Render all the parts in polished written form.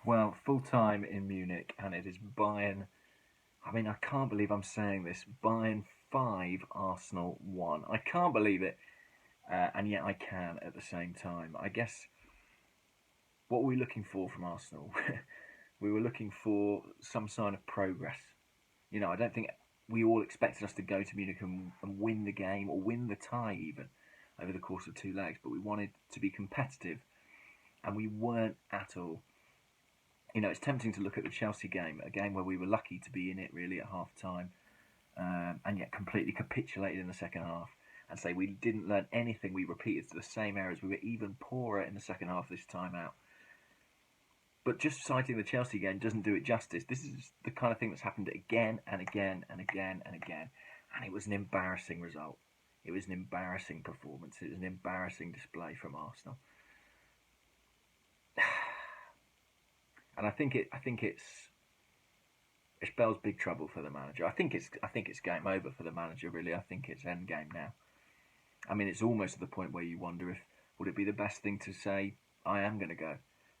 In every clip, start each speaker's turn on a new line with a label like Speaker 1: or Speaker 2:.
Speaker 1: Well, full time in Munich, and it is Bayern. I mean, I can't believe I'm saying this. Bayern 5, Arsenal 1. I can't believe it, and yet I can at the same time. I guess what were we looking for from Arsenal? We were looking for some sign of progress. I don't think we all expected us to go to Munich and win the game or win the tie even over the course of two legs, but we wanted to be competitive, and we weren't at all. It's tempting to look at the Chelsea game, a game where we were lucky to be in it really at half time, and yet completely capitulated in the second half, and say we didn't learn anything. We repeated the same errors. We were even poorer in the second half this time out. But just citing the Chelsea game doesn't do it justice. This is the kind of thing that's happened again and again and again and again, and it was an embarrassing result. It was an embarrassing performance. It was an embarrassing display from Arsenal. And I think it spells big trouble for the manager. I think it's game over for the manager. Really, I think it's end game now. I mean, it's almost to the point where you wonder if would it be the best thing to say, I am going to go.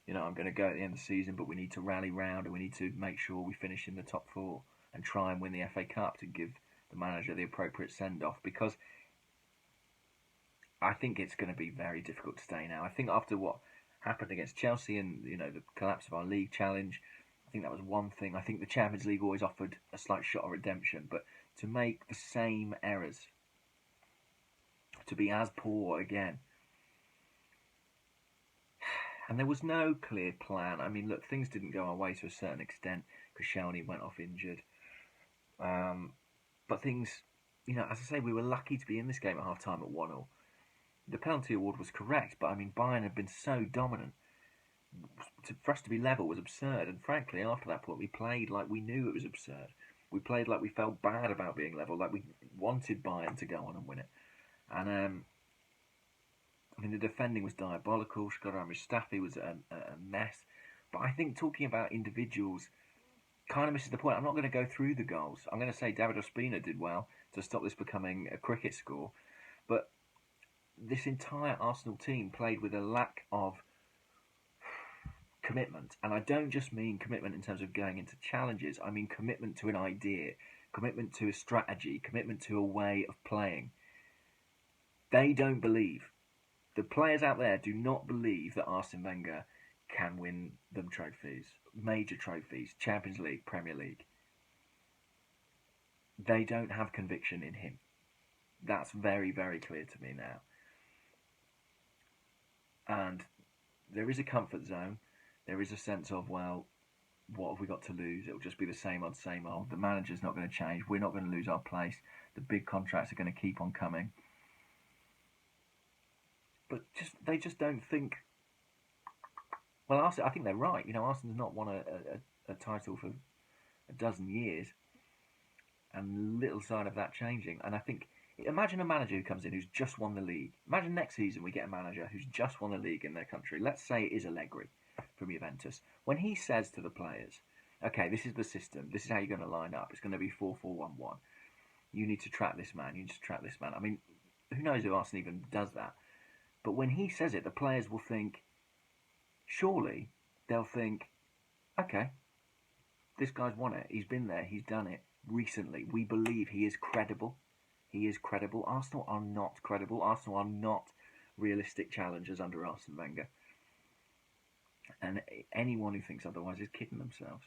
Speaker 1: I'm going to go at the end of the season, but we need to rally round and we need to make sure we finish in the top four and try and win the FA Cup to give the manager the appropriate send off. Because I think it's going to be very difficult to stay now. I think after what happened against Chelsea and the collapse of our league challenge, I think that was one thing. I think the Champions League always offered a slight shot of redemption, but to make the same errors, to be as poor again, and there was no clear plan. I mean, look, things didn't go our way to a certain extent because Shawnee went off injured, but things, as I say, we were lucky to be in this game at half time at 1-0. The penalty award was correct, but I mean, Bayern had been so dominant. For us to be level was absurd, and frankly, after that point, we played like we knew it was absurd. We played like we felt bad about being level, like we wanted Bayern to go on and win it. And I mean, the defending was diabolical. Shkodran Mustafi was a mess. But I think talking about individuals kind of misses the point. I'm not going to go through the goals. I'm going to say David Ospina did well to stop this becoming a cricket score, but this entire Arsenal team played with a lack of commitment. And I don't just mean commitment in terms of going into challenges. I mean commitment to an idea, commitment to a strategy, commitment to a way of playing. They don't believe. The players out there do not believe that Arsene Wenger can win them trophies, major trophies, Champions League, Premier League. They don't have conviction in him. That's very, very clear to me now. And there is a comfort zone. There is a sense of, well, what have we got to lose? It'll just be the same old, same old. The manager's not going to change. We're not going to lose our place. The big contracts are going to keep on coming. But they just don't think. Well, Arsenal, I think they're right. Arsenal's not won a title for a dozen years, and little sign of that changing. And I think, imagine a manager who comes in who's just won the league. Imagine next season we get a manager who's just won the league in their country. Let's say it is Allegri from Juventus. When he says to the players, okay, this is the system. This is how you're going to line up. It's going to be 4-4-1-1. You need to track this man. You need to track this man. I mean, who knows if Arsenal even does that? But when he says it, the players will think, surely they'll think, okay, this guy's won it. He's been there. He's done it recently. We believe he is credible. He is credible. Arsenal are not credible. Arsenal are not realistic challengers under Arsene Wenger. And anyone who thinks otherwise is kidding themselves.